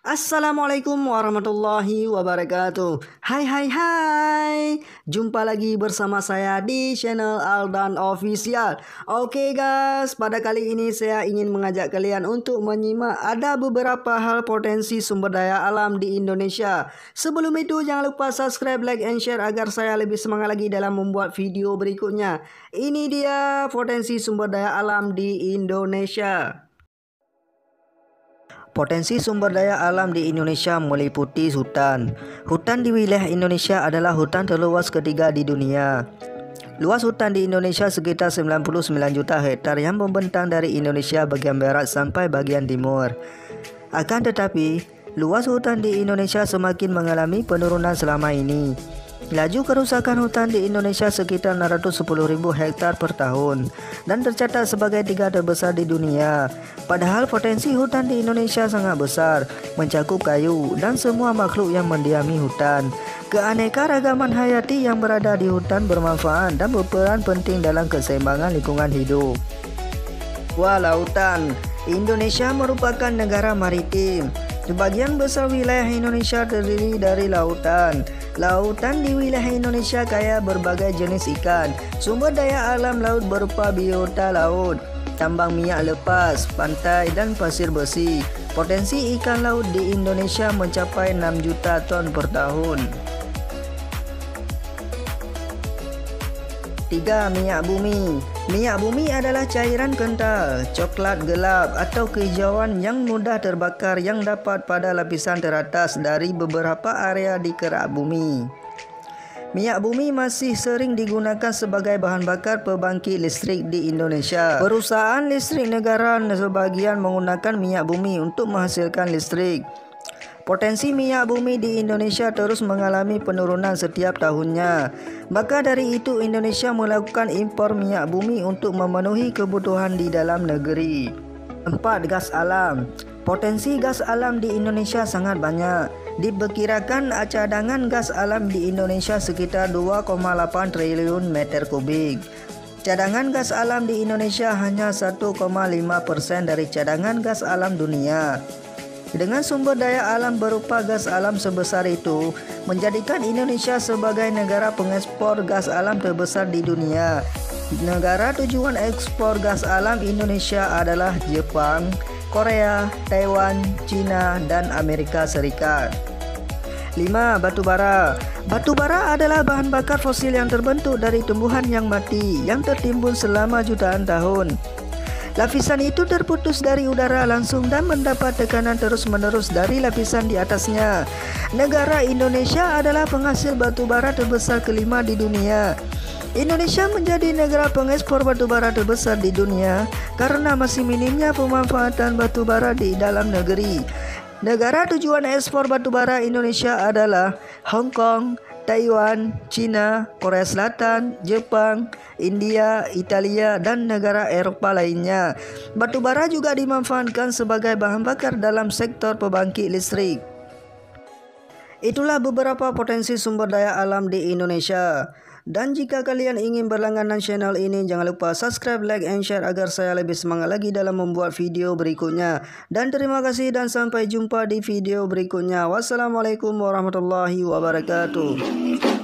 Assalamualaikum warahmatullahi wabarakatuh. Hai. Jumpa lagi bersama saya di channel Aldan Official. Oke guys, pada kali ini saya ingin mengajak kalian untuk menyimak ada beberapa hal potensi sumber daya alam di Indonesia. Sebelum itu jangan lupa subscribe, like, and share agar saya lebih semangat lagi dalam membuat video berikutnya. Ini dia potensi sumber daya alam di Indonesia. Potensi sumber daya alam di Indonesia meliputi hutan. Hutan di wilayah Indonesia adalah hutan terluas ketiga di dunia. Luas hutan di Indonesia sekitar 99 juta hektar yang membentang dari Indonesia bagian barat sampai bagian timur. Akan tetapi, luas hutan di Indonesia semakin mengalami penurunan selama ini. Laju kerusakan hutan di Indonesia sekitar 610.000 hektar per tahun dan tercatat sebagai tiga terbesar di dunia. Padahal potensi hutan di Indonesia sangat besar, mencakup kayu dan semua makhluk yang mendiami hutan. Keanekaragaman hayati yang berada di hutan bermanfaat dan berperan penting dalam keseimbangan lingkungan hidup. Lautan. Indonesia merupakan negara maritim. Sebagian besar wilayah Indonesia terdiri dari lautan. Lautan di wilayah Indonesia kaya berbagai jenis ikan. Sumber daya alam laut berupa biota laut, tambang minyak lepas, pantai, dan pasir bersih. Potensi ikan laut di Indonesia mencapai 6 juta ton per tahun. 3. Minyak bumi. Minyak bumi adalah cairan kental, coklat gelap atau kehijauan yang mudah terbakar yang dapat pada lapisan teratas dari beberapa area di kerak bumi. Minyak bumi masih sering digunakan sebagai bahan bakar pembangkit listrik di Indonesia. Perusahaan listrik negara sebagian menggunakan minyak bumi untuk menghasilkan listrik. Potensi minyak bumi di Indonesia terus mengalami penurunan setiap tahunnya. Maka dari itu Indonesia melakukan impor minyak bumi untuk memenuhi kebutuhan di dalam negeri. 4. Gas alam. Potensi gas alam di Indonesia sangat banyak. Diperkirakan cadangan gas alam di Indonesia sekitar 2,8 triliun meter kubik. Cadangan gas alam di Indonesia hanya 1,5% dari cadangan gas alam dunia. Dengan sumber daya alam berupa gas alam sebesar itu, menjadikan Indonesia sebagai negara pengekspor gas alam terbesar di dunia. Negara tujuan ekspor gas alam Indonesia adalah Jepang, Korea, Taiwan, China, dan Amerika Serikat. 5. Batu bara. Batu bara adalah bahan bakar fosil yang terbentuk dari tumbuhan yang mati yang tertimbun selama jutaan tahun. Lapisan itu terputus dari udara langsung dan mendapat tekanan terus-menerus dari lapisan di atasnya. Negara Indonesia adalah penghasil batu bara terbesar kelima di dunia. Indonesia menjadi negara pengekspor batu bara terbesar di dunia karena masih minimnya pemanfaatan batu bara di dalam negeri. Negara tujuan ekspor batu bara Indonesia adalah Hong Kong, Taiwan, China, Korea Selatan, Jepang, India, Italia, dan negara Eropa lainnya. Batu bara juga dimanfaatkan sebagai bahan bakar dalam sektor pembangkit listrik. Itulah beberapa potensi sumber daya alam di Indonesia. Dan jika kalian ingin berlangganan channel ini, jangan lupa subscribe, like, and share agar saya lebih semangat lagi dalam membuat video berikutnya. Dan terima kasih dan sampai jumpa di video berikutnya. Wassalamualaikum warahmatullahi wabarakatuh.